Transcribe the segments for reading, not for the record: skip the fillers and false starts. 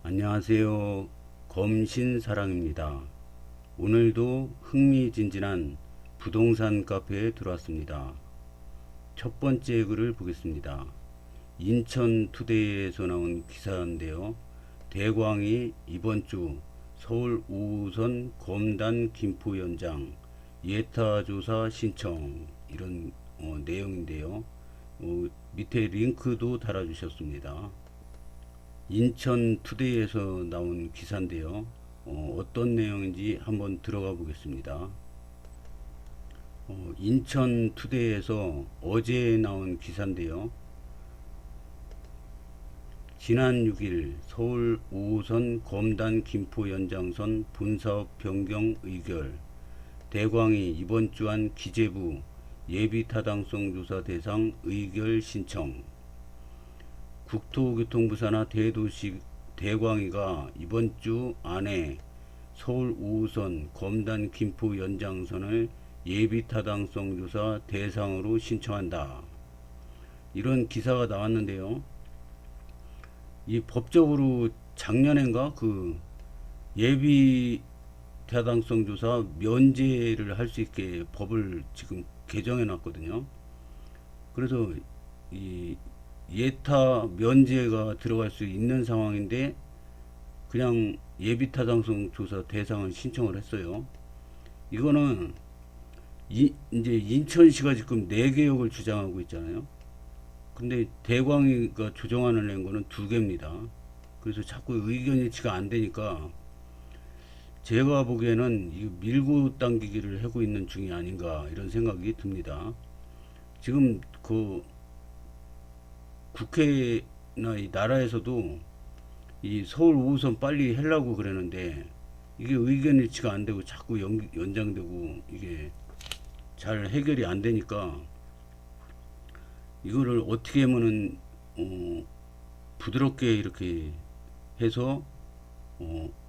안녕하세요. 검신사랑입니다. 오늘도 흥미진진한 부동산 카페에 들어왔습니다. 첫 번째 글을 보겠습니다. 인천투데이에서 나온 기사인데요. 대광이 이번 주 서울 5호선 검단 김포 연장 예타조사 신청 이런 내용인데요. 밑에 링크도 달아주셨습니다. 인천투데이에서 나온 기사인데요. 어떤 내용인지 한번 들어가 보겠습니다. 인천투데이에서 어제 나온 기사인데요. 지난 6일 서울 5호선 검단 김포 연장선 본사업 변경 의결, 대광이 이번 주 한 기재부 예비타당성 조사 대상 의결 신청. 국토교통부 산하 대도시 대광이가 이번 주 안에 서울 5호선 검단 김포 연장선을 예비타당성 조사 대상으로 신청한다. 이런 기사가 나왔는데요. 이 법적으로 작년엔가 그 예비타당성 조사 면제를 할 수 있게 법을 지금 개정해 놨거든요. 그래서 이 예타 면제가 들어갈 수 있는 상황인데 그냥 예비타당성 조사 대상을 신청을 했어요. 이거는 이제 인천시가 지금 4개역을 주장하고 있잖아요. 근데 대광이가 조정안을 낸 거는 2개입니다. 그래서 자꾸 의견 일치가 안 되니까 제가 보기에는 이 밀고 당기기를 하고 있는 중이 아닌가 이런 생각이 듭니다. 지금 그 국회나 이 나라에서도 이 서울 5호선 빨리 하려고 그러는데 이게 의견 일치가 안 되고 자꾸 연장되고 이게 잘 해결이 안 되니까 이거를 어떻게 하면은 부드럽게 이렇게 해서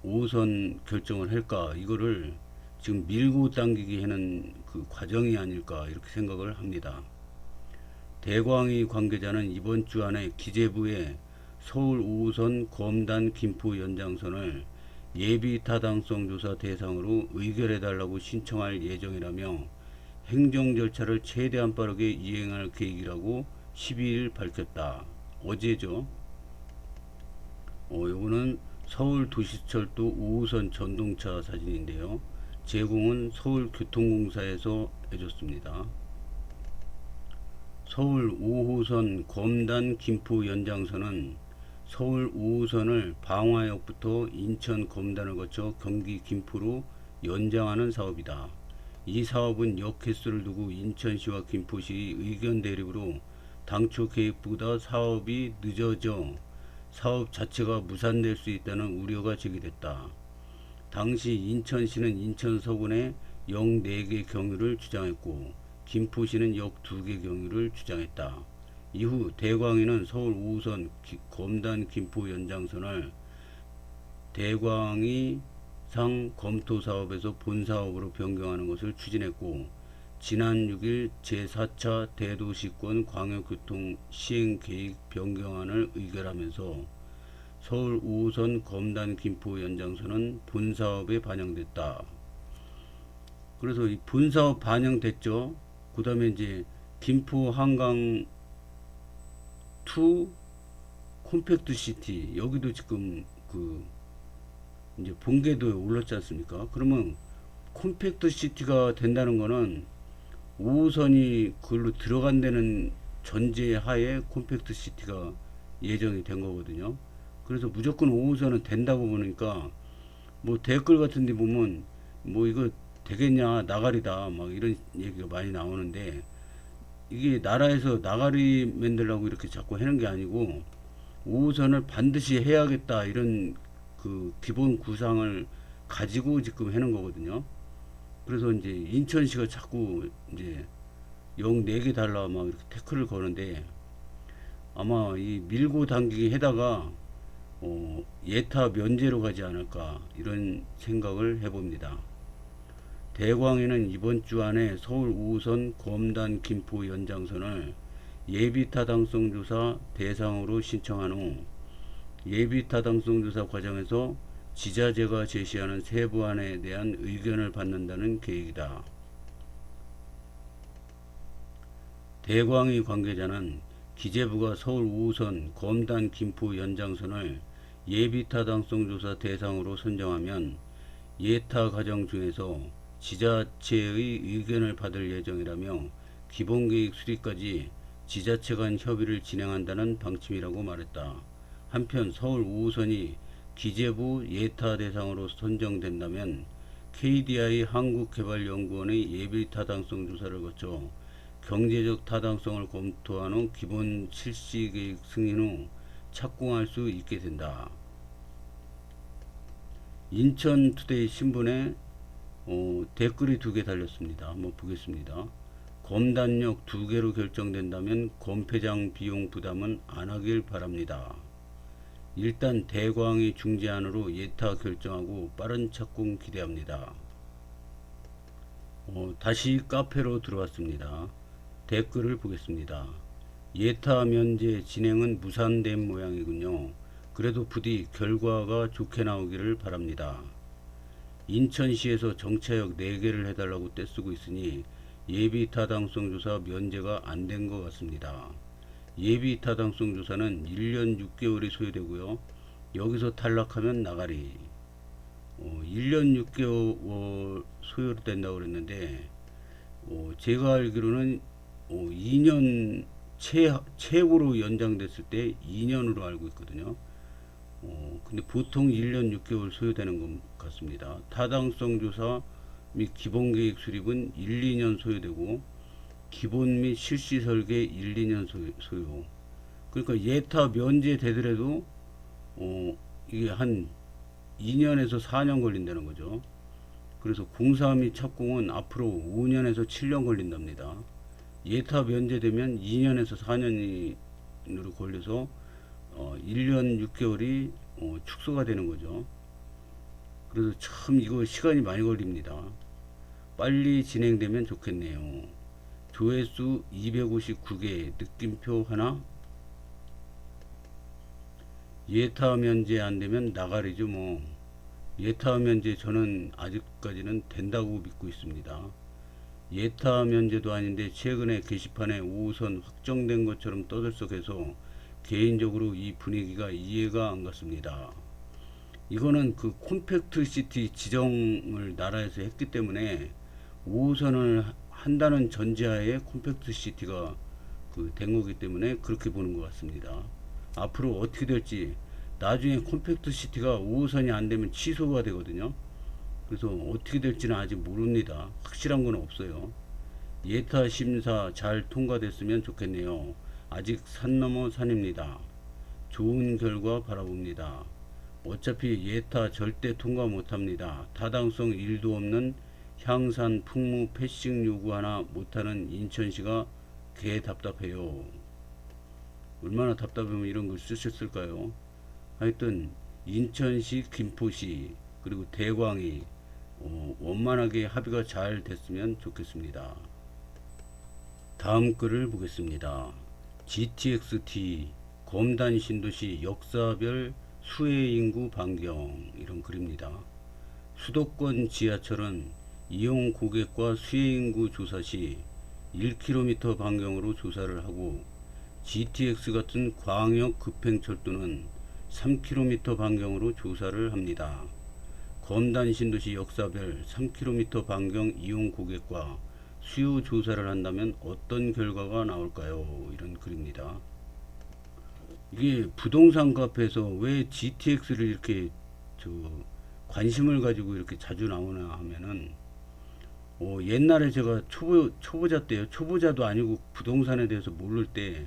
5호선 결정을 할까 이거를 지금 밀고 당기기 하는 그 과정이 아닐까 이렇게 생각을 합니다. 대광이 관계자는 이번 주 안에 기재부에 서울 5호선 검단 김포 연장선을 예비타당성 조사 대상으로 의결해달라고 신청할 예정이라며 행정 절차를 최대한 빠르게 이행할 계획이라고 12일 밝혔다. 어제죠. 요거는 서울도시철도 5호선 전동차 사진인데요. 제공은 서울교통공사에서 해줬습니다. 서울 5호선 검단 김포 연장선은 서울 5호선을 방화역부터 인천 검단을 거쳐 경기 김포로 연장하는 사업이다. 이 사업은 역 횟수를 두고 인천시와 김포시 의견 대립으로 당초 계획보다 사업이 늦어져 사업 자체가 무산될 수 있다는 우려가 제기됐다. 당시 인천시는 인천 서군에 역 4개 경유를 주장했고 김포시는 역 2개 경유를 주장했다. 이후 대광이는 서울 5호선 검단 김포 연장선을 대광이 상 검토 사업에서 본사업으로 변경하는 것을 추진했고 지난 6일 제4차 대도시권 광역교통 시행계획 변경안을 의결하면서 서울 5호선 검단 김포 연장선은 본사업에 반영됐다. 그래서 이 본사업 반영됐죠. 그 다음에 이제 김포 한강 2 콤팩트 시티 여기도 지금 그 이제 본계도에 올랐지 않습니까? 그러면 콤팩트 시티가 된다는 거는 5호선이 그걸로 들어간다는 전제 하에 콤팩트 시티가 예정이 된 거거든요. 그래서 무조건 5호선은 된다고 보니까 뭐 댓글 같은 데 보면 뭐 이거 되겠냐 나가리다 막 이런 얘기가 많이 나오는데 이게 나라에서 나가리 만들라고 이렇게 자꾸 하는 게 아니고 5호선을 반드시 해야겠다 이런 그 기본 구상을 가지고 지금 하는 거거든요. 그래서 이제 인천시가 자꾸 이제 역 4개 달라 막 이렇게 태클을 거는데 아마 이 밀고 당기기 해다가 예타 면제로 가지 않을까 이런 생각을 해봅니다. 대광에는 이번 주 안에 서울 5호선 검단 김포 연장선을 예비타당성 조사 대상으로 신청한 후 예비 타당성 조사 과정에서 지자체가 제시하는 세부안에 대한 의견을 받는다는 계획이다. 대광의 관계자는 기재부가 서울 5호선 검단 김포 연장선을 예비 타당성 조사 대상으로 선정하면 예타 과정 중에서 지자체의 의견을 받을 예정이라며 기본계획 수립까지 지자체 간 협의를 진행한다는 방침이라고 말했다. 한편 서울 5호선이 기재부 예타 대상으로 선정된다면 KDI 한국개발연구원의 예비 타당성 조사를 거쳐 경제적 타당성을 검토한 후 기본 실시계획 승인 후 착공할 수 있게 된다. 인천투데이 신문에 댓글이 2개 달렸습니다. 한번 보겠습니다. 검단역 2개로 결정된다면 검폐장 비용 부담은 안 하길 바랍니다. 일단 대광이 중재안으로 예타 결정하고 빠른 착공 기대합니다. 다시 카페로 들어왔습니다. 댓글을 보겠습니다. 예타 면제 진행은 무산된 모양이군요. 그래도 부디 결과가 좋게 나오기를 바랍니다. 인천시에서 정차역 4개를 해달라고 떼쓰고 있으니 예비 타당성 조사 면제가 안 된 것 같습니다. 예비 타당성 조사는 1년 6개월이 소요되고요. 여기서 탈락하면 나가리. 1년 6개월 소요된다고 그랬는데 제가 알기로는 2년 최고로 연장됐을 때 2년으로 알고 있거든요. 근데 보통 1년 6개월 소요되는 것 같습니다. 타당성 조사 및 기본계획 수립은 1, 2년 소요되고 기본 및 실시 설계 1, 2년 소요. 그러니까 예타 면제 되더라도 이게 한 2년에서 4년 걸린다는 거죠. 그래서 공사 및 착공은 앞으로 5년에서 7년 걸린답니다. 예타 면제되면 2년에서 4년으로 걸려서 1년 6개월이 축소가 되는 거죠. 그래서 참 이거 시간이 많이 걸립니다. 빨리 진행되면 좋겠네요. 조회수 259개, 느낌표 하나. 예타 면제 안 되면 나가리죠 뭐. 예타 면제 저는 아직까지는 된다고 믿고 있습니다. 예타 면제도 아닌데 최근에 게시판에 5호선 확정된 것처럼 떠들썩해서 개인적으로 이 분위기가 이해가 안 갔습니다. 이거는 그 콤팩트 시티 지정을 나라에서 했기 때문에 5호선을 한다는 전제하에 콤팩트 시티가 된 거기 때문에 그렇게 보는 것 같습니다. 앞으로 어떻게 될지 나중에 콤팩트 시티가 5호선이 안 되면 취소가 되거든요. 그래서 어떻게 될지는 아직 모릅니다. 확실한 건 없어요. 예타 심사 잘 통과됐으면 좋겠네요. 아직 산 넘어 산입니다. 좋은 결과 바라봅니다. 어차피 예타 절대 통과 못합니다. 타당성 1도 없는 향산 풍무 패싱 요구 하나 못하는 인천시가 개 답답해요. 얼마나 답답하면 이런 걸 쓰셨을까요? 하여튼 인천시, 김포시 그리고 대광이 원만하게 합의가 잘 됐으면 좋겠습니다. 다음 글을 보겠습니다. GTX-T 검단 신도시 역사별 수혜 인구 반경, 이런 글입니다. 수도권 지하철은 이용 고객과 수혜 인구 조사 시 1km 반경으로 조사를 하고 GTX 같은 광역 급행철도는 3km 반경으로 조사를 합니다. 검단 신도시 역사별 3km 반경 이용 고객과 수요 조사를 한다면 어떤 결과가 나올까요? 이런 글입니다. 이게 부동산 카페에서 왜 GTX를 이렇게 관심을 가지고 이렇게 자주 나오나 하면은 옛날에 제가 초보자 때요. 초보자도 아니고 부동산에 대해서 모를 때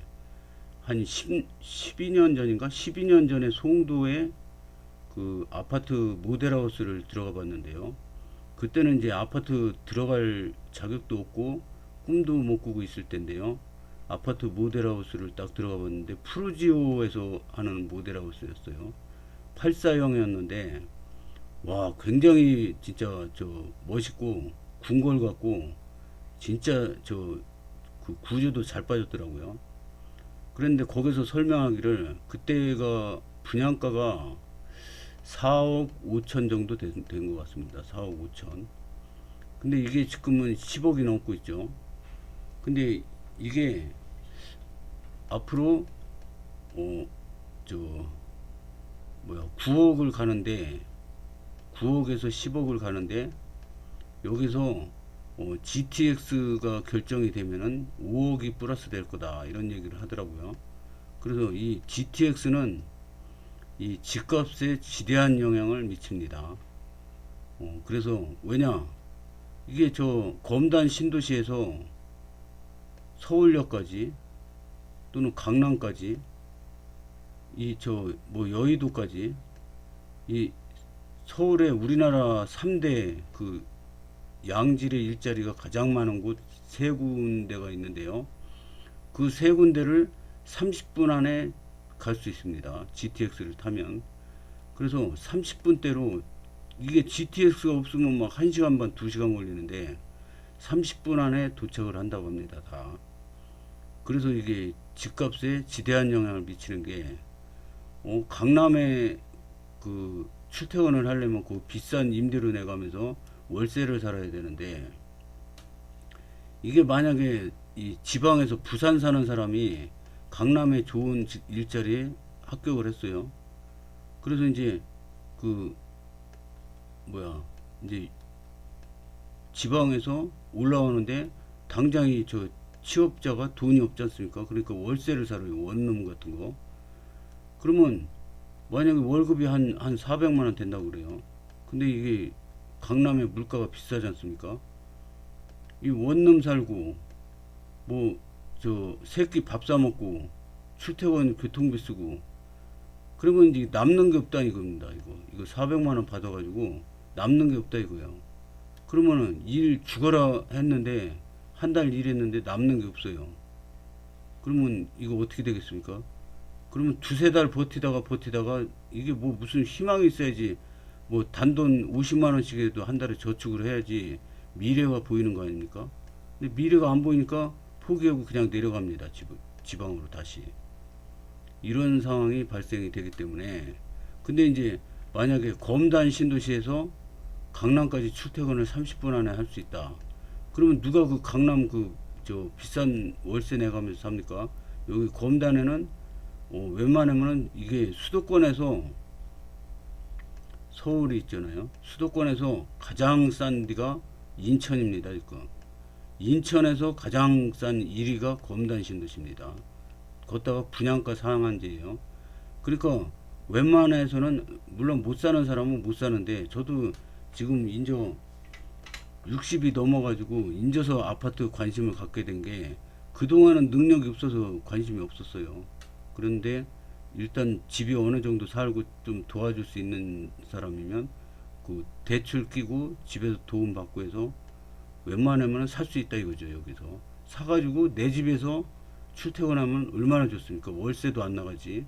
한 12년 전인가? 12년 전에 송도에 그 아파트 모델하우스를 들어가 봤는데요. 그때는 이제 아파트 들어갈 자격도 없고 꿈도 못 꾸고 있을 텐데요. 아파트 모델하우스를 딱 들어가 봤는데 프루지오에서 하는 모델하우스였어요. 8사형이었는데 와, 굉장히 진짜 멋있고 궁궐 같고 진짜 그 구조도 잘 빠졌더라고요. 그런데 거기서 설명하기를 그때가 분양가가 4억 5천 정도 된 것 같습니다. 4억 5천. 근데 이게 지금은 10억이 넘고 있죠. 근데 이게 앞으로 어, 저 뭐야 9억을 가는데 9억에서 10억을 가는데 여기서 GTX가 결정이 되면은 5억이 플러스 될 거다 이런 얘기를 하더라고요. 그래서 이 GTX는 이 집값에 지대한 영향을 미칩니다. 그래서 왜냐 이게 저 검단 신도시에서 서울역까지 또는 강남까지 이 저 뭐 여의도까지 이 서울에 우리나라 3대 그 양질의 일자리가 가장 많은 곳 세 군데가 있는데요. 그 세 군데를 30분 안에 갈 수 있습니다. GTX를 타면. 그래서 30분대로 이게 GTX가 없으면 막 1시간 반, 2시간 걸리는데 30분 안에 도착을 한다고 합니다. 다. 그래서 이게 집값에 지대한 영향을 미치는 게 강남에 그 출퇴근을 하려면 그 비싼 임대료 내가면서 월세를 살아야 되는데 이게 만약에 이 지방에서 부산 사는 사람이 강남에 좋은 일자리에 합격을 했어요. 그래서 이제 그 뭐야 이제 지방에서 올라오는데 당장 저 취업자가 돈이 없지 않습니까? 그러니까 월세를 살아요. 원룸 같은 거. 그러면 만약에 월급이 한 400만 원 된다고 그래요. 근데 이게 강남의 물가가 비싸지 않습니까? 이 원룸 살고 뭐 저 새끼 밥 사 먹고 출퇴근 교통비 쓰고 그러면 이제 남는 게 없다 이겁니다. 이거 400만 원 받아가지고 남는 게 없다 이거예요. 그러면은 일 죽어라 했는데 한 달 일했는데 남는 게 없어요. 그러면 이거 어떻게 되겠습니까? 그러면 두세 달 버티다가 이게 뭐 무슨 희망이 있어야지 뭐 단돈 50만 원씩에도 한 달에 저축을 해야지 미래가 보이는 거 아닙니까? 근데 미래가 안 보이니까 포기하고 그냥 내려갑니다. 지방으로 다시. 이런 상황이 발생이 되기 때문에 근데 이제 만약에 검단 신도시에서 강남까지 출퇴근을 30분 안에 할 수 있다. 그러면 누가 그 강남 그 저 비싼 월세 내가면서 삽니까? 여기 검단에는 웬만하면은 이게 수도권에서 서울이 있잖아요. 수도권에서 가장 싼 데가 인천입니다. 지금. 인천에서 가장 싼 1위가 검단 신도시입니다. 거기다가 분양가 상한제예요. 그러니까 웬만해서는 물론 못 사는 사람은 못 사는데 저도 지금 인저 60이 넘어가지고 인저서 아파트 관심을 갖게 된 게 그동안은 능력이 없어서 관심이 없었어요. 그런데 일단 집이 어느 정도 살고 좀 도와줄 수 있는 사람이면 그 대출 끼고 집에서 도움 받고 해서 웬만하면 살 수 있다 이거죠. 여기서 사가지고 내 집에서 출퇴근하면 얼마나 좋습니까? 월세도 안 나가지.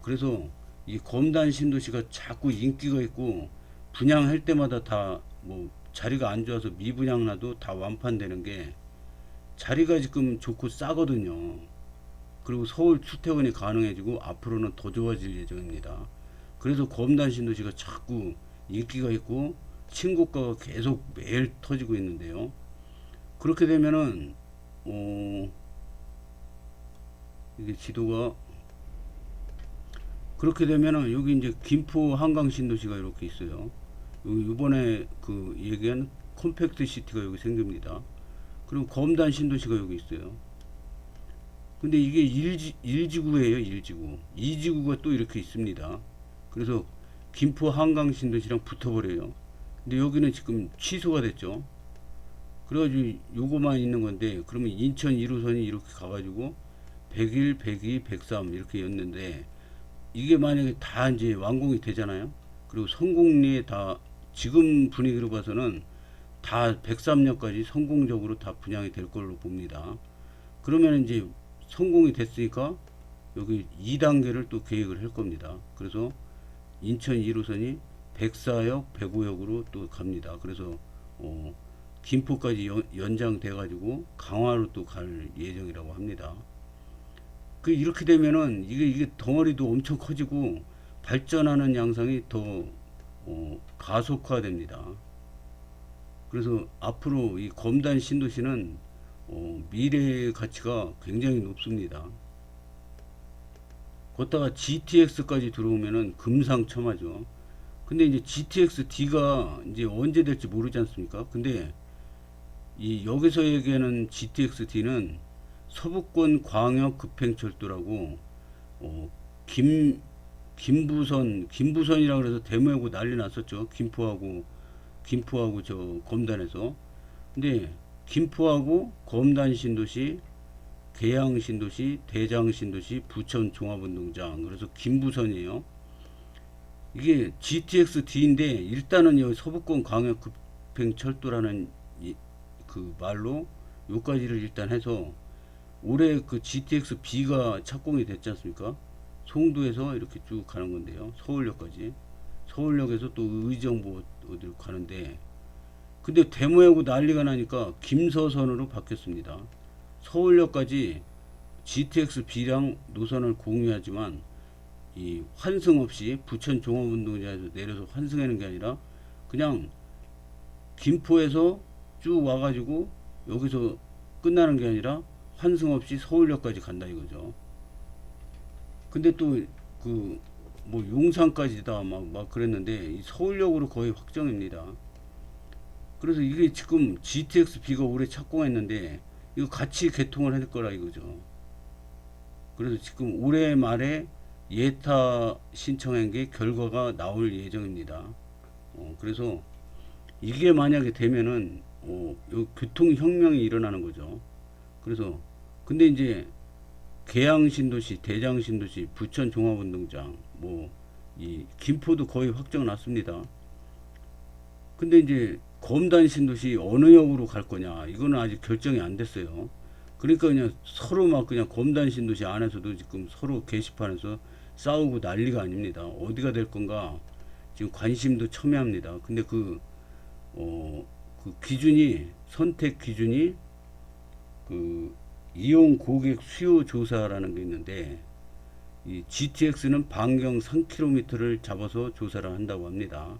그래서 이 검단 신도시가 자꾸 인기가 있고 분양할 때마다 다 뭐 자리가 안 좋아서 미분양 나도 다 완판되는 게 자리가 지금 좋고 싸거든요. 그리고 서울 출퇴근이 가능해지고 앞으로는 더 좋아질 예정입니다. 그래서 검단 신도시가 자꾸 인기가 있고 신고가가 계속 매일 터지고 있는데요. 그렇게 되면은 이게 지도가 그렇게 되면은 여기 이제 김포 한강 신도시가 이렇게 있어요. 이번에 그 얘기한 컴팩트 시티가 여기 생깁니다. 그리고 검단 신도시가 여기 있어요. 근데 이게 1지구예요, 1지구. 2지구가 또 이렇게 있습니다. 그래서 김포 한강 신도시랑 붙어버려요. 근데 여기는 지금 취소가 됐죠. 그래가지고 요거만 있는 건데, 그러면 인천 1호선이 이렇게 가가지고 101, 102, 103 이렇게 였는데, 이게 만약에 다 이제 완공이 되잖아요. 그리고 성공리에 다, 지금 분위기로 봐서는 다 103역까지 성공적으로 다 분양이 될 걸로 봅니다. 그러면 이제 성공이 됐으니까 여기 2단계를 또 계획을 할 겁니다. 그래서 인천 1호선이 104역, 105역으로 또 갑니다. 그래서 연장돼 가지고 강화로 또 갈 예정이라고 합니다. 그 이렇게 되면은 이게 덩어리도 엄청 커지고 발전하는 양상이 더 가속화됩니다. 그래서 앞으로 이 검단 신도시는 미래의 가치가 굉장히 높습니다. 거기다가 GTX까지 들어오면은 금상첨화죠. 근데 이제 GTX-D가 이제 언제 될지 모르지 않습니까? 근데 이 여기서 얘기하는 GTX-D는 서부권 광역 급행철도라고 어, 김 김부선이라 그래서 데모하고 난리 났었죠. 김포하고 저 검단에서. 근데 김포하고 검단 신도시, 계양 신도시, 대장 신도시, 부천 종합운동장. 그래서 김부선이에요. 이게 GTX-D인데 일단은 여기 서부권 광역 급행철도라는 그 말로 요까지를 일단 해서 올해 그 GTX-B가 착공이 됐지 않습니까? 송도에서 이렇게 쭉 가는 건데요. 서울역까지. 서울역에서 또 의정부 어디로 가는데, 근데 데모하고 난리가 나니까 김서선으로 바뀌었습니다. 서울역까지 GTX-B랑 노선을 공유하지만 이 환승 없이 부천 종합운동장에서 내려서 환승하는 게 아니라 그냥 김포에서 쭉 와가지고 여기서 끝나는 게 아니라 환승 없이 서울역까지 간다 이거죠. 근데 또 그 뭐 용산까지다 막 그랬는데 이 서울역으로 거의 확정입니다. 그래서 이게 지금 GTX-B가 올해 착공했는데 이거 같이 개통을 할 거라 이거죠. 그래서 지금 올해 말에 예타 신청한 게 결과가 나올 예정입니다. 그래서 이게 만약에 되면은 교통혁명이 일어나는 거죠. 그래서 근데 이제 계양신도시, 대장신도시, 부천 종합운동장, 뭐 이 김포도 거의 확정 났습니다. 근데 이제 검단신도시 어느 역으로 갈 거냐 이거는 아직 결정이 안 됐어요. 그러니까 그냥 서로 막 그냥 검단신도시 안에서도 지금 서로 게시판에서 싸우고 난리가 아닙니다. 어디가 될 건가 지금 관심도 첨예합니다. 근데 그 기준이 선택 기준이 그 이용 고객 수요 조사라는 게 있는데 이 GTX는 반경 3km를 잡아서 조사를 한다고 합니다.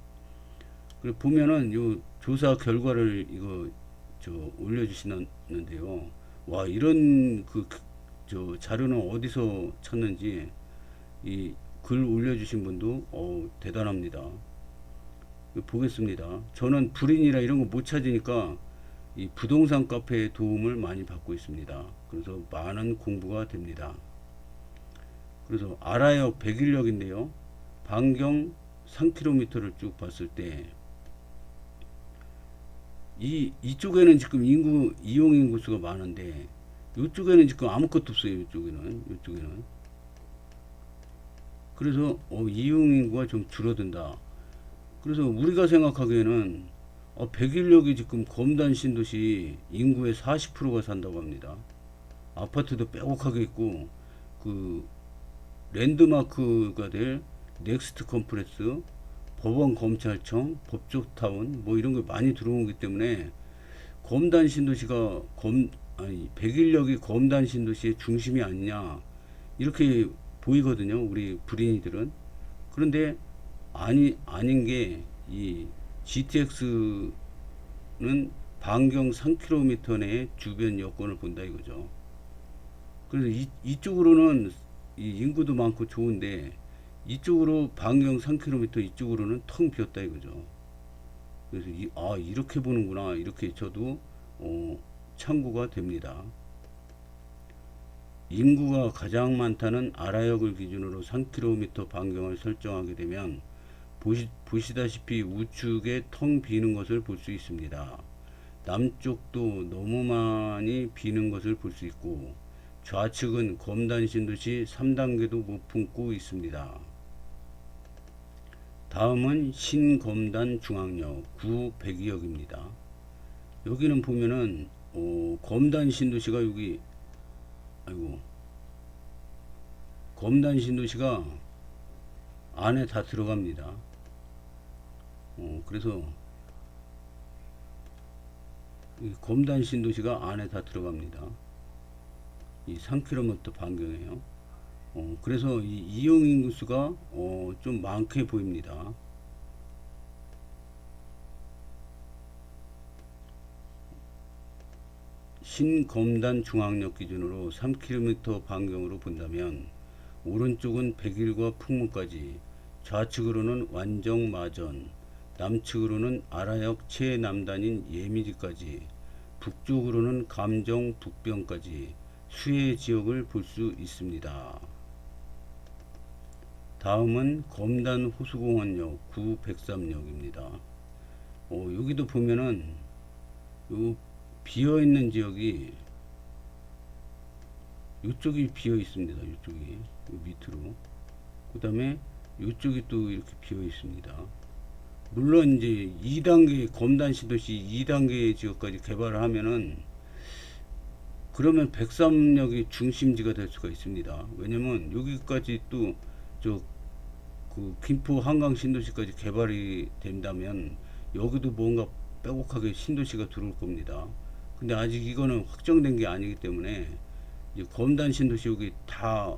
그리고 보면은 요 조사 결과를 이거 저 올려주시는데요. 와 이런 저 자료는 어디서 찾는지 이 글 올려주신 분도 대단합니다. 보겠습니다. 저는 불인이라 이런 거 못 찾으니까 이 부동산 카페의 도움을 많이 받고 있습니다. 그래서 많은 공부가 됩니다. 그래서 아라역 101역인데요. 반경 3km를 쭉 봤을 때 이쪽에는 지금 이용 인구 수가 많은데 이쪽에는 지금 아무것도 없어요. 이쪽에는. 그래서 이용 인구가 좀 줄어든다. 그래서 우리가 생각하기에는 101역이 지금 검단 신도시 인구의 40%가 산다고 합니다. 아파트도 빼곡하게 있고 그 랜드마크가 될 넥스트 컴플렉스, 법원 검찰청, 법조타운 뭐 이런 거 많이 들어오기 때문에 검단 신도시가 101역이 검단 신도시의 중심이 아니냐 이렇게 보이거든요. 우리 불인이들은. 그런데 아닌 게 이 GTX는 반경 3km 내의 주변 여건을 본다 이거죠. 그래서 이쪽으로는 이 인구도 많고 좋은데 이쪽으로 반경 3km 이쪽으로는 텅 비었다 이거죠. 그래서 이렇게 보는구나 이렇게 저도 참고가 됩니다. 인구가 가장 많다는 아라역을 기준으로 3km 반경을 설정하게 되면 보시다시피 우측에 텅 비는 것을 볼 수 있습니다. 남쪽도 너무 많이 비는 것을 볼 수 있고 좌측은 검단 신도시 3단계도 못 품고 있습니다. 다음은 신검단 중앙역 9 102역입니다. 여기는 보면은 검단 신도시가 여기 검단 신도시가 안에 다 들어갑니다. 그래서 이 검단 신도시가 안에 다 들어갑니다. 이 3km 반경이에요. 그래서 이 이용 인구수가 좀 많게 보입니다. 신검단 중앙역 기준으로 3km 반경으로 본다면 오른쪽은 백일과 풍무까지, 좌측으로는 완정 마전, 남측으로는 아라역 최남단인 예미지까지, 북쪽으로는 감정 북변까지 수해 지역을 볼 수 있습니다. 다음은 검단 호수공원역 구 103역입니다. 여기도 보면은 요 비어 있는 지역이 이쪽이 비어 있습니다. 이쪽이 요 밑으로. 그 다음에 이쪽이 또 이렇게 비어 있습니다. 물론 이제 2단계 검단 신도시 2단계 지역까지 개발을 하면은 그러면 103역이 중심지가 될 수가 있습니다. 왜냐면 여기까지 또 저 그 김포 한강 신도시까지 개발이 된다면 여기도 뭔가 빼곡하게 신도시가 들어올 겁니다. 근데 아직 이거는 확정된 게 아니기 때문에 이제 검단 신도시 여기 다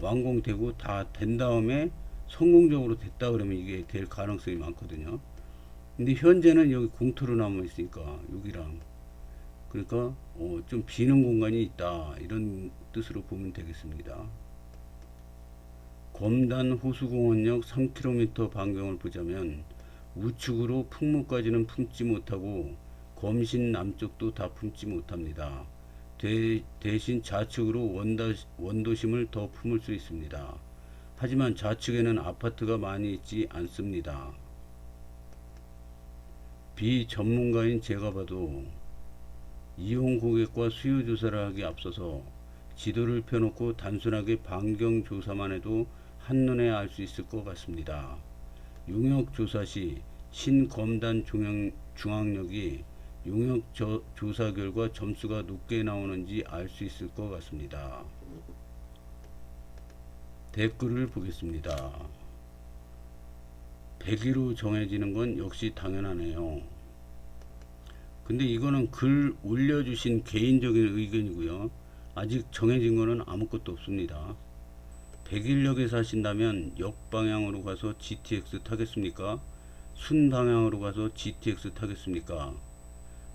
완공되고 다 된 다음에 성공적으로 됐다 그러면 이게 될 가능성이 많거든요. 근데 현재는 여기 공터로 남아 있으니까 여기랑 그러니까 좀 비는 공간이 있다 이런 뜻으로 보면 되겠습니다. 검단 호수공원역 3km 반경을 보자면 우측으로 풍무까지는 품지 못하고 검신 남쪽도 다 품지 못합니다. 대신 좌측으로 원도심을 더 품을 수 있습니다. 하지만 좌측에는 아파트가 많이 있지 않습니다. 비전문가인 제가 봐도 이용 고객과 수요 조사를 하기 앞서서 지도를 펴놓고 단순하게 반경 조사만 해도 한눈에 알 수 있을 것 같습니다. 용역 조사 시 신검단 중앙역이 용역 조사 결과 점수가 높게 나오는지 알 수 있을 것 같습니다. 댓글을 보겠습니다. 100위로 정해지는 건 역시 당연하네요. 근데 이거는 글 올려주신 개인적인 의견이고요. 아직 정해진 거는 아무것도 없습니다. 백일역에 사신다면 역방향으로 가서 GTX 타겠습니까? 순방향으로 가서 GTX 타겠습니까?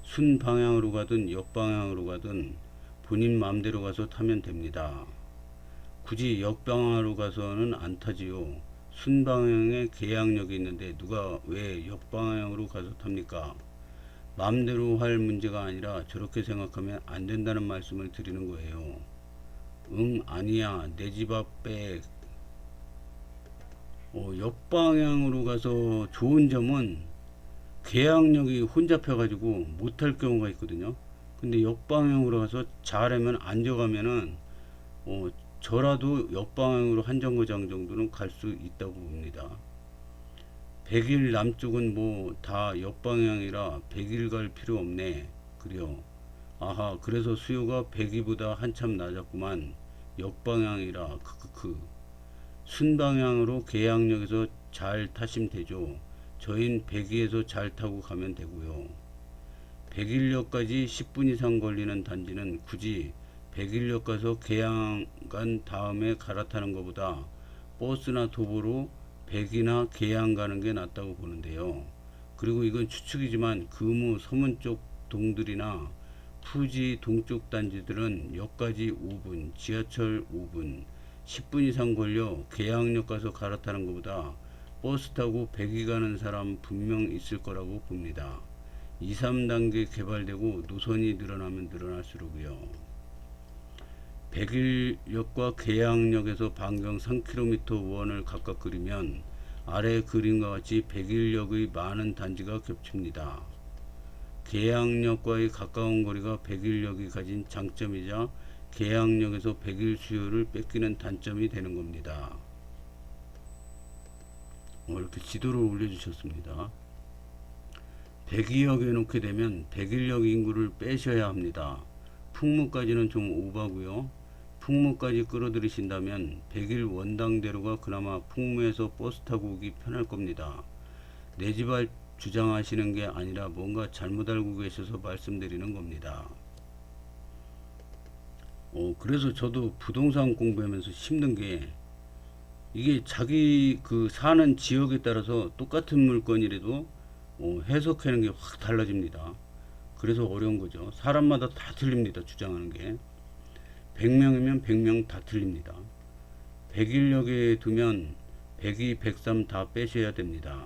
순방향으로 가든 역방향으로 가든 본인 마음대로 가서 타면 됩니다. 굳이 역방향으로 가서는 안 타지요. 순방향에 계양역이 있는데 누가 왜 역방향으로 가서 탑니까? 마음대로 할 문제가 아니라 저렇게 생각하면 안 된다는 말씀을 드리는 거예요. 응, 아니야, 내 집 앞에 역방향으로 가서 좋은 점은 계양역이 혼잡해 가지고 못할 경우가 있거든요. 근데 역방향으로 가서 잘하면 앉아가면은 저라도 역방향으로 한 정거장 정도는 갈 수 있다고 봅니다. 100일 남쪽은 뭐 다 역방향이라 100일 갈 필요 없네. 그래요. 아하, 그래서 수요가 100위보다 한참 낮았구만. 역방향이라 크크크. 순방향으로 계양역에서 잘 타시면 되죠. 저흰 100위에서 잘 타고 가면 되고요. 101역까지 10분 이상 걸리는 단지는 굳이 101역 가서 계양 간 다음에 갈아타는 것보다 버스나 도보로 100이나 계양 가는 게 낫다고 보는데요. 그리고 이건 추측이지만 금우 서문 쪽 동들이나 푸지 동쪽 단지들은 역까지 5분, 지하철 5분, 10분 이상 걸려 계양역 가서 갈아타는 것보다 버스 타고 100이 가는 사람 분명 있을 거라고 봅니다. 2, 3단계 개발되고 노선이 늘어나면 늘어날수록요. 백일역과 계양역에서 반경 3km 원을 각각 그리면 아래 그림과 같이 백일역의 많은 단지가 겹칩니다. 계양역과의 가까운 거리가 백일역이 가진 장점이자 계양역에서 백일 수요를 뺏기는 단점이 되는 겁니다. 이렇게 지도를 올려주셨습니다. 백이역에 놓게 되면 백일역 인구를 빼셔야 합니다. 풍무까지는 좀 오바고요. 풍무까지 끌어들이신다면 백일 원당대로가 그나마 풍무에서 버스 타고 오기 편할 겁니다. 내 집 앞 주장하시는 게 아니라 뭔가 잘못 알고 계셔서 말씀드리는 겁니다. 그래서 저도 부동산 공부하면서 힘든 게 이게 자기 그 사는 지역에 따라서 똑같은 물건이라도 해석하는 게 확 달라집니다. 그래서 어려운 거죠. 사람마다 다 틀립니다. 주장하는 게. 100명이면 100명 다 틀립니다. 100인력에 두면 102, 103 다 빼셔야 됩니다.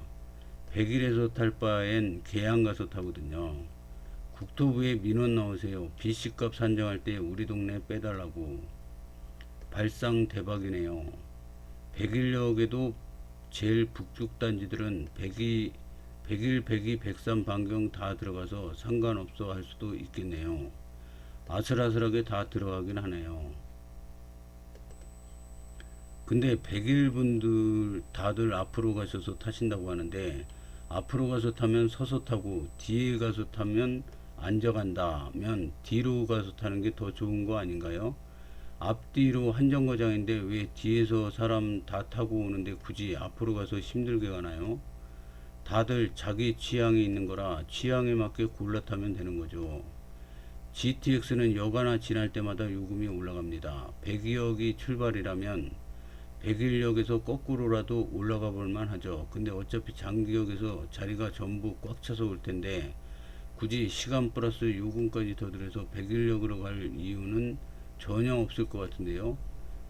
100일에서 탈 바엔 계양 가서 타거든요. 국토부에 민원 나오세요. BC값 산정할 때 우리 동네 빼달라고. 발상 대박이네요. 100인력에도 제일 북쪽 단지들은 100일, 102, 103 반경 다 들어가서 상관없어 할 수도 있겠네요. 아슬아슬하게 다 들어가긴 하네요. 근데 100일 분들 다들 앞으로 가셔서 타신다고 하는데 앞으로 가서 타면 서서 타고 뒤에 가서 타면 앉아간다면 뒤로 가서 타는 게 더 좋은 거 아닌가요? 앞뒤로 한정거장인데 왜 뒤에서 사람 다 타고 오는데 굳이 앞으로 가서 힘들게 가나요? 다들 자기 취향이 있는 거라 취향에 맞게 골라 타면 되는 거죠. GTX는 여가나 지날 때마다 요금이 올라갑니다. 100여기 출발이라면 101역에서 거꾸로라도 올라가 볼만 하죠. 근데 어차피 장기역에서 자리가 전부 꽉 차서 올 텐데 굳이 시간 플러스 요금까지 더 들여서 101역으로 갈 이유는 전혀 없을 것 같은데요.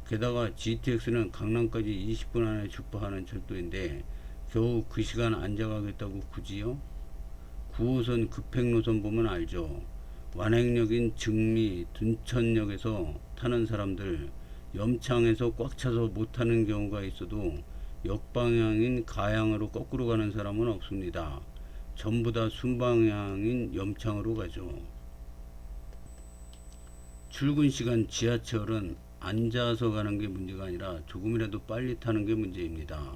게다가 GTX는 강남까지 20분 안에 주파하는 철도인데 겨우 그 시간 앉아가겠다고 굳이요? 9호선 급행노선 보면 알죠. 완행역인 증미, 둔천역에서 타는 사람들 염창에서 꽉 차서 못 타는 경우가 있어도 역방향인 가양으로 거꾸로 가는 사람은 없습니다. 전부 다 순방향인 염창으로 가죠. 출근 시간 지하철은 앉아서 가는 게 문제가 아니라 조금이라도 빨리 타는 게 문제입니다.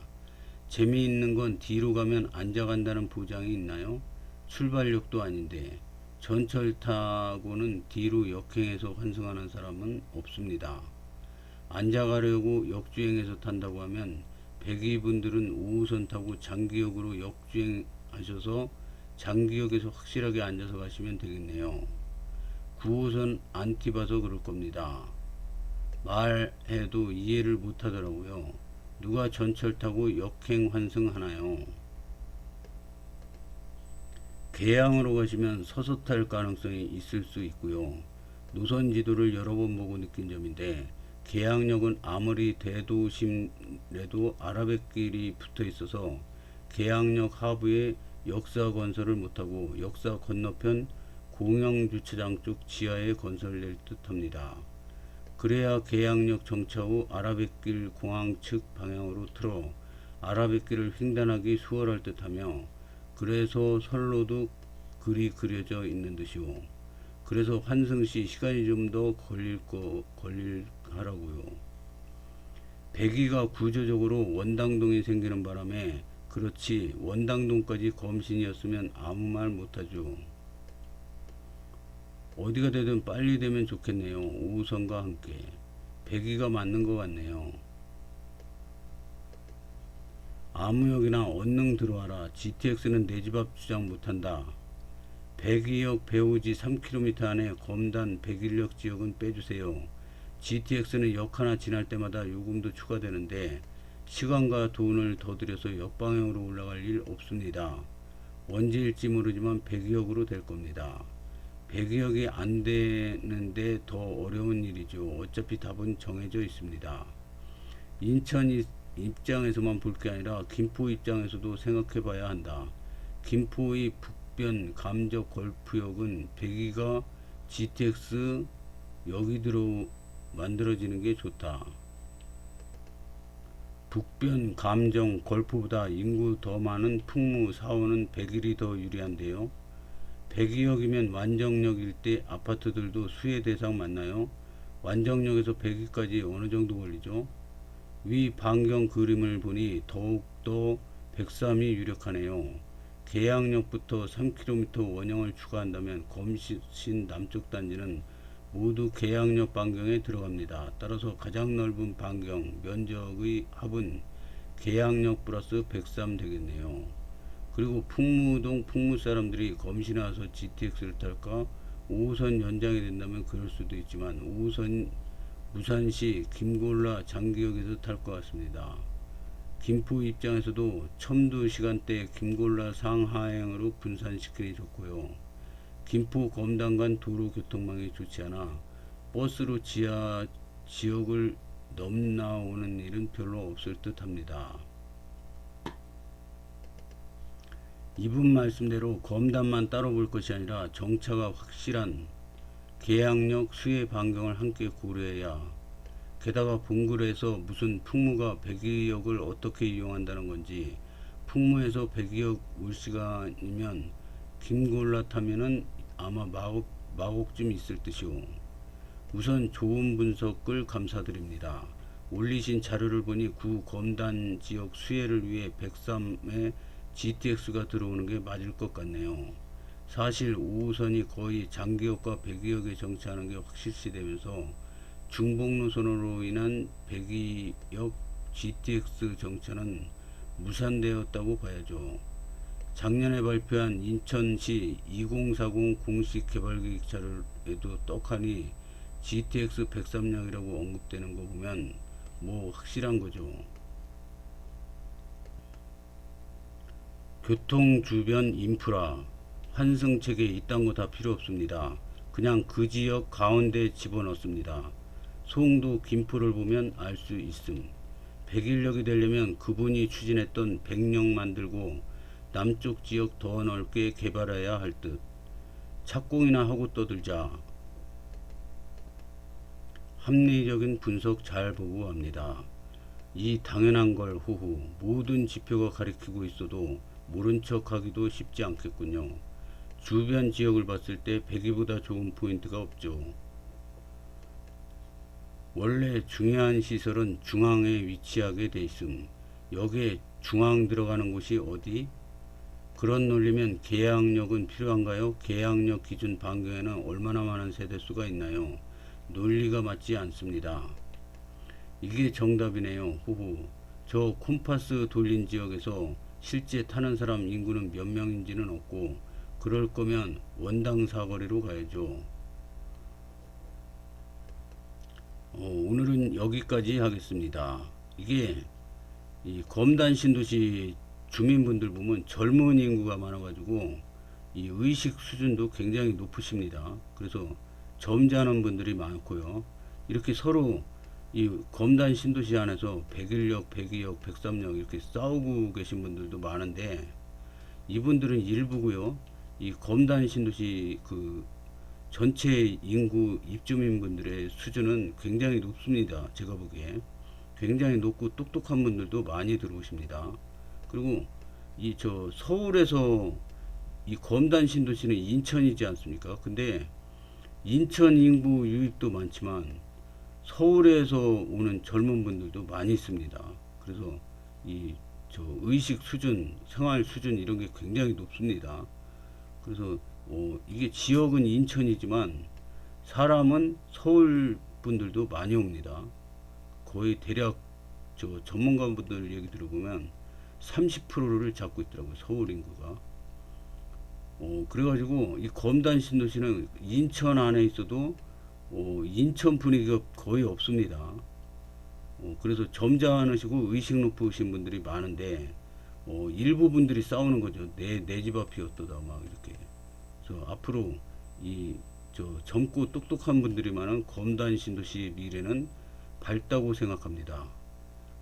재미있는 건 뒤로 가면 앉아 간다는 보장이 있나요? 출발역도 아닌데 전철 타고는 뒤로 역행해서 환승하는 사람은 없습니다. 앉아 가려고 역주행해서 탄다고 하면 102분들은 5호선 타고 장기역으로 역주행하셔서 장기역에서 확실하게 앉아서 가시면 되겠네요. 9호선 안 티봐서 그럴 겁니다. 말해도 이해를 못 하더라고요. 누가 전철 타고 역행 환승하나요? 계양으로 가시면 서서 탈 가능성이 있을 수 있고요. 노선 지도를 여러 번 보고 느낀 점인데 계양역은 아무리 대도심래도 아라뱃길이 붙어 있어서 계양역 하부에 역사 건설을 못하고 역사 건너편 공영주차장 쪽 지하에 건설될 듯합니다. 그래야 계양역 정차 후 아라뱃길 공항 측 방향으로 틀어 아라뱃길을 횡단하기 수월할 듯하며 그래서 선로도 글이 그려져 있는 듯이요. 그래서 환승시 시간이 좀 더 걸릴 하라고요. 배기가 구조적으로 원당동이 생기는 바람에 그렇지 원당동까지 검신이었으면 아무 말 못하죠. 어디가 되든 빨리 되면 좋겠네요. 5호선과 함께. 배기가 맞는 것 같네요. 아무역이나 언능 들어와라. GTX는 내 집 앞 주장 못한다. 백이역 배우지 3km 안에 검단 101역 지역은 빼주세요. GTX는 역 하나 지날 때마다 요금도 추가되는데 시간과 돈을 더 들여서 역방향으로 올라갈 일 없습니다. 언제일지 모르지만 102역으로 될 겁니다. 102역이 안 되는데 더 어려운 일이죠. 어차피 답은 정해져 있습니다. 인천 입장에서만 볼 게 아니라 김포 입장에서도 생각해 봐야 한다. 김포의 북변 감적 걸프역은 102가 GTX 여기들어 만들어지는 게 좋다. 북변 감정 걸프보다 인구 더 많은 풍무 4호는 101이 더 유리한데요. 102역이면 완정역 일대 아파트들도 수혜 대상 맞나요? 완정역에서 102까지 어느 정도 걸리죠? 위 반경 그림을 보니 더욱더 103이 유력하네요. 계양역부터 3km 원형을 추가한다면 검신 남쪽 단지는 모두 계양역 반경에 들어갑니다. 따라서 가장 넓은 반경 면적의 합은 계양역 플러스 103 되겠네요. 그리고 풍무동 풍무 사람들이 검신에 와서 GTX를 탈까 5호선 연장이 된다면 그럴 수도 있지만 5호선 무산시 김골라 장기역에서 탈 것 같습니다. 김포 입장에서도 첨도 시간대 김골라 상하행으로 분산시키니 좋고요. 김포 검단 간 도로 교통망이 좋지 않아 버스로 지하 지역을 넘나오는 일은 별로 없을 듯 합니다. 이분 말씀대로 검단만 따로 볼 것이 아니라 정차가 확실한 계양역 수해 반경을 함께 고려해야, 게다가 본글에서 무슨 풍무가 백이역을 어떻게 이용한다는 건지, 풍무에서 백이역 올 시간이면 김골라 타면은 아마 마곡쯤 있을 듯이오. 우선 좋은 분석을 감사드립니다. 올리신 자료를 보니 구 검단 지역 수해를 위해 103에 GTX가 들어오는 게 맞을 것 같네요. 사실 5호선이 거의 장기역과 백이역에 정차하는 게 확실시되면서 중복 노선으로 인한 백이역 GTX 정차는 무산되었다고 봐야죠. 작년에 발표한 인천시 2040 공식 개발계획 자료에도 떡하니 GTX 103역이라고 언급되는 거 보면 뭐 확실한 거죠. 교통 주변 인프라 환승체계 이딴 거 다 필요 없습니다. 그냥 그 지역 가운데 집어넣습니다. 송도 김포를 보면 알 수 있음. 백일역이 되려면 그분이 추진했던 백역 만들고 남쪽 지역 더 넓게 개발해야 할 듯. 착공이나 하고 떠들자. 합리적인 분석 잘 보고 합니다. 이 당연한 걸 호후 모든 지표가 가리키고 있어도 모른 척 하기도 쉽지 않겠군요. 주변 지역을 봤을 때 백이보다 좋은 포인트가 없죠. 원래 중요한 시설은 중앙에 위치하게 돼 있음. 여기에 중앙 들어가는 곳이 어디? 그런 논리면 계양역은 필요한가요? 계양역 기준 반경에는 얼마나 많은 세대수가 있나요? 논리가 맞지 않습니다. 이게 정답이네요. 후후. 저 콤파스 돌린 지역에서 실제 타는 사람 인구는 몇 명인지는 없고, 그럴 거면 원당 사거리로 가야죠. 오늘은 여기까지 하겠습니다. 이게 이 검단 신도시 주민분들 보면 젊은 인구가 많아가지고 이 의식 수준도 굉장히 높으십니다. 그래서 점잖은 분들이 많고요. 이렇게 서로 이 검단 신도시 안에서 백일역, 백이역, 백삼역 이렇게 싸우고 계신 분들도 많은데, 이분들은 일부고요. 이 검단 신도시 그 전체 인구 입주민분들의 수준은 굉장히 높습니다. 제가 보기에 굉장히 높고 똑똑한 분들도 많이 들어오십니다. 그리고 이 저 서울에서 이 검단 신도시는 인천이지 않습니까? 근데 인천 인구 유입도 많지만 서울에서 오는 젊은 분들도 많이 있습니다. 그래서 이 저 의식 수준, 생활 수준 이런 게 굉장히 높습니다. 그래서 이게 지역은 인천이지만 사람은 서울 분들도 많이 옵니다. 거의 대략 저 전문가분들 얘기 들어보면 30%를 잡고 있더라고요. 서울 인구가. 그래가지고 이 검단 신도시는 인천 안에 있어도 인천 분위기가 거의 없습니다. 그래서 점잖으시고 의식 높으신 분들이 많은데 일부 분들이 싸우는 거죠. 내 집 앞이 어떠다 막 이렇게. 그래서 앞으로 이 저 젊고 똑똑한 분들이 많은 검단 신도시 미래는 밝다고 생각합니다.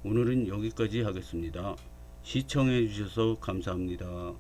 오늘은 여기까지 하겠습니다. 시청해 주셔서 감사합니다.